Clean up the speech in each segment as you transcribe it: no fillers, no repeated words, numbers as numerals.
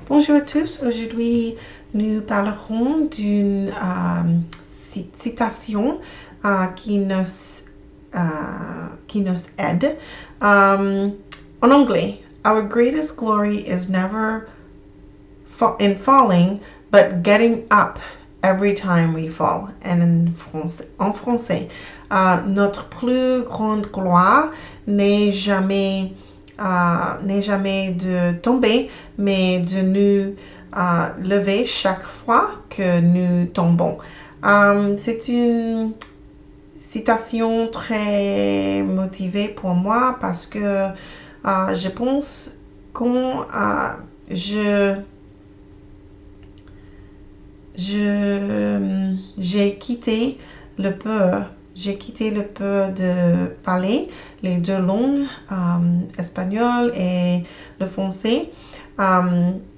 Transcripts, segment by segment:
Bonjour à tous, aujourd'hui nous parlerons d'une citation qui nous aide. En anglais, Our greatest glory is never in falling, but getting up every time we fall. En français, notre plus grande gloire n'est jamais de tomber, mais de nous lever chaque fois que nous tombons. C'est une citation très motivée pour moi parce que je pense quand j'ai quitté le peur. J'ai quitté le peur de parler les deux langues, espagnol et le français.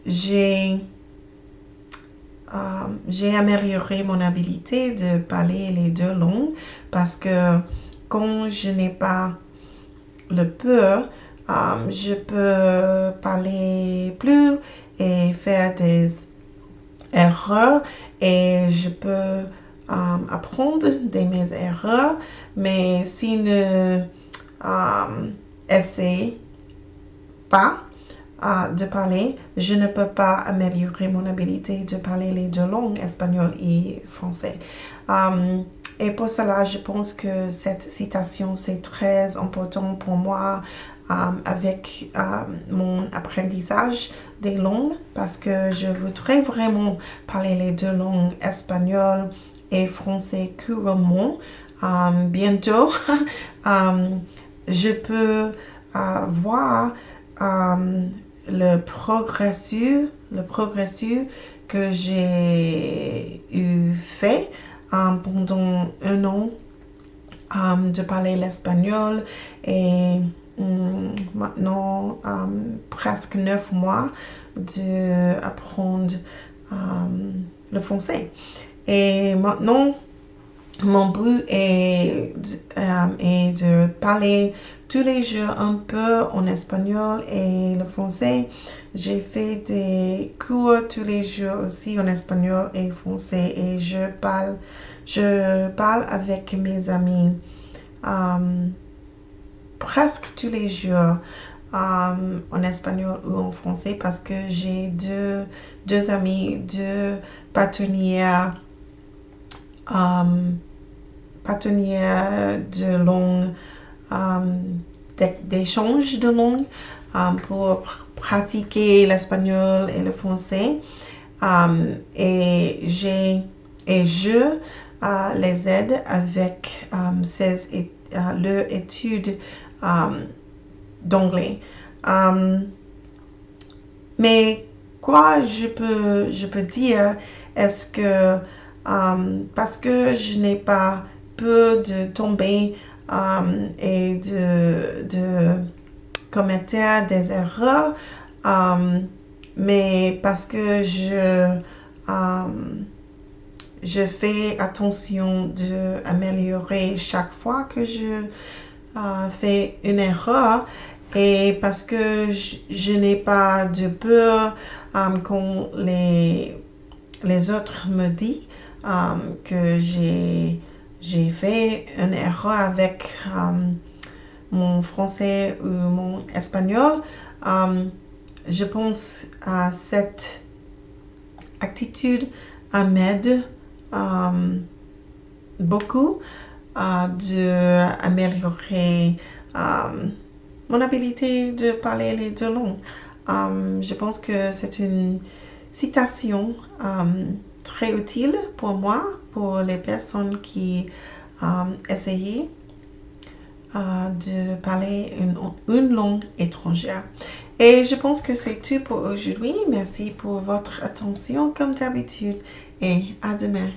J'ai amélioré mon habilité de parler les deux langues parce que quand je n'ai pas le peur, je peux parler plus et faire des erreurs et je peux apprendre de mes erreurs, mais si ne essaie pas de parler, je ne peux pas améliorer mon habilité de parler les deux langues, espagnol et français. Et pour cela, je pense que cette citation, c'est très important pour moi avec mon apprentissage des langues parce que je voudrais vraiment parler les deux langues, espagnol et français couramment. Bientôt, je peux voir le progressus que j'ai eu fait pendant un an de parler l'espagnol et maintenant presque 9 mois d'apprendre le français. Et maintenant, mon but est de parler tous les jours un peu en espagnol et le français. J'ai fait des cours tous les jours aussi en espagnol et français et je parle avec mes amis presque tous les jours en espagnol ou en français parce que j'ai deux amis, deux partenaires de langue, d'échange de langue pour pratiquer l'espagnol et le français. Et je les aide avec leur étude d'anglais. Mais quoi je peux dire est-ce que parce que je n'ai pas peur de tomber et de commettre des erreurs, mais parce que je fais attention d'améliorer chaque fois que je fais une erreur et parce que je n'ai pas de peur quand les autres me disent que j'ai fait une erreur avec mon français ou mon espagnol. Je pense à cette attitude m'aide beaucoup d'améliorer mon habilité de parler les deux langues. Je pense que c'est une citation très utile pour moi, pour les personnes qui essayent de parler une langue étrangère. Et je pense que c'est tout pour aujourd'hui. Merci pour votre attention comme d'habitude et à demain.